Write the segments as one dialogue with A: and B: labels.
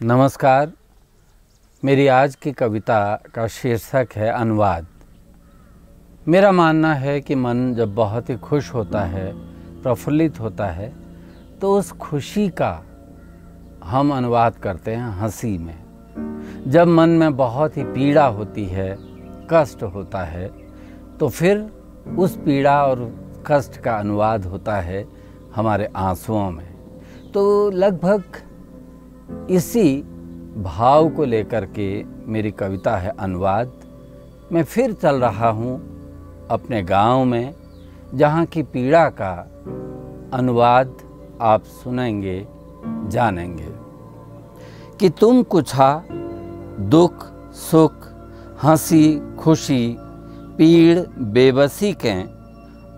A: नमस्कार। मेरी आज की कविता का शीर्षक है अनुवाद। मेरा मानना है कि मन जब बहुत ही खुश होता है, प्रफुल्लित होता है, तो उस खुशी का हम अनुवाद करते हैं हंसी में। जब मन में बहुत ही पीड़ा होती है, कष्ट होता है, तो फिर उस पीड़ा और कष्ट का अनुवाद होता है हमारे आंसुओं में। तो लगभग इसी भाव को लेकर के मेरी कविता है अनुवाद। मैं फिर चल रहा हूँ अपने गांव में, जहाँ की पीड़ा का अनुवाद आप सुनेंगे, जानेंगे कि तुम कुछा दुख सुख हंसी खुशी पीड़ बेबसी के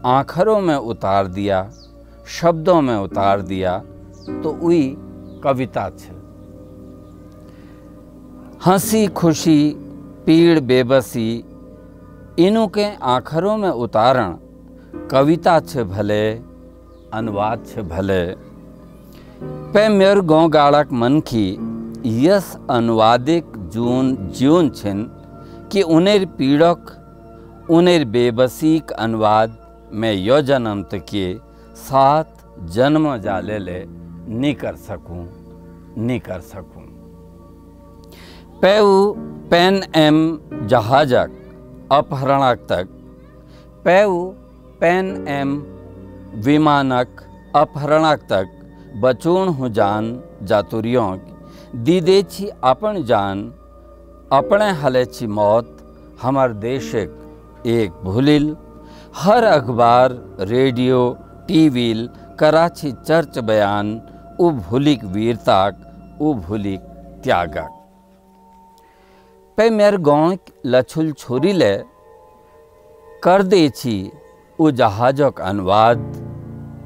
A: आखरों में उतार दिया, शब्दों में उतार दिया, तो उई कविता छे। हंसी खुशी पीड़ बेबसी इनु के आखरों में उतारण कविता छे भले, अनुवाद छे भले। पे मेर गौ गाड़क मन की यस अनुवादिक जीवन छिन कि उनेर पीड़क उनेर बेबसीक अनुवाद मैं यो जन्म के 7 जन्म जाले ले नी कर सकूं। पेउ पेन एम जहाजक अपहरणक तक, पेउ पेन एम विमानक अपहरणक तक बचूण हूँ जान जातुरियों दीदे छी अपन जान अपने हले छी मौत हमार देशक एक भूलिल। हर अखबार रेडियो टीवील कराची चर्च बयान उ भूलिक वीरताक उ भूलिक त्यागक। पे मेर गाँव लछुल छोरी ले कर दे छी उ जहाजक अनुवाद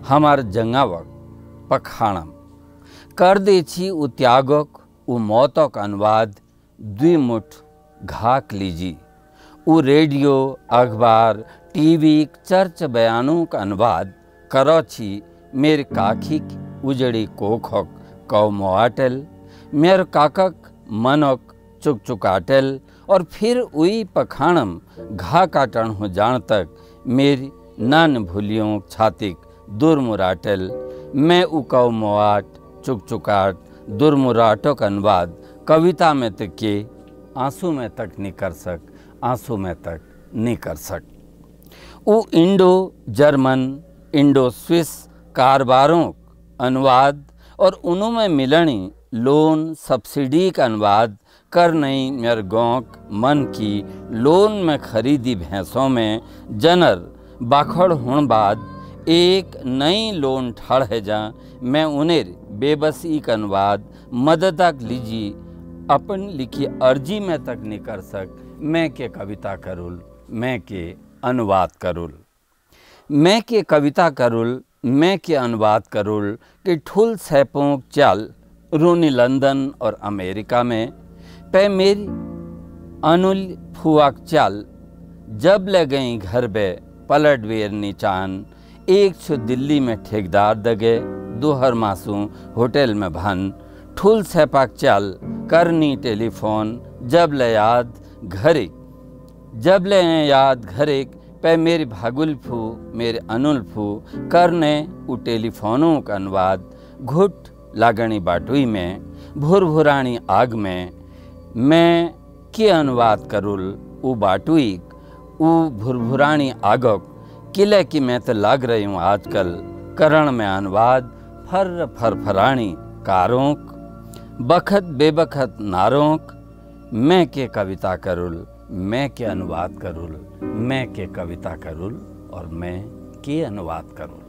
A: हमार जंगावक पखाणम। कर दे छी उ त्यागक उ मौतक अनुवाद द्विमुठ घाक लीजी। उ रेडियो अखबार टीवी चर्च बयानों का अनुवाद करो छी मेरे काखिक उजड़ी कोखक कौ मोआटेल, मेर काकक मनक चुकचुकाटेल, और फिर उई पखाणम घा काटन हो जान तक मेरी नान भूलियों छातिक दुरमुराटेल। मैं उकौ मोआट चुकचुकाट दुरमुराटों का अनुवाद कविता में तक के आंसू में तक नहीं कर सक। उ इंडो जर्मन इंडो स्विस कारोबारों अनुवाद और उनमें मिलनी लोन सब्सिडी का अनुवाद कर नहीं मेर गाँव मन की लोन में खरीदी भैंसों में जनर बाखड़ होने बाद एक नई लोन ठाड़ है जा। मैं उन्हें बेबसी का अनुवाद मददक लीजी अपन लिखी अर्जी में तक नहीं कर सक। मैं के कविता करुल, मैं के अनुवाद करुल, मैं के कविता करुल, मैं के अनुवाद करुल कि ठुल सैपों चाल रोनी लंदन और अमेरिका में। पे मेरी अनुल फुआक चाल जब ले गई घर बे पलट वेर नीचान। एक छो दिल्ली में ठेकेदार दगे, दोहर मासूम होटल में भन। ठुल सैपाक चाल करनी टेलीफोन जब ले याद घरिक पे मेरी भागुल फू मेरे अनुल फू करने उ टेलीफोनों का अनुवाद घुट लागणी बाटुई में भुरभुरानी आग में। मैं के अनुवाद करुल उ बाटुई उ भुरभुरानी आगक किले की मैं तो लग रही हूँ आजकल करण में अनुवाद फरानी कारोंक बखत बेबखत नारोंक। मैं के कविता करुल, मैं के अनुवाद करुल, मैं के कविता करुल और मैं के अनुवाद करुल।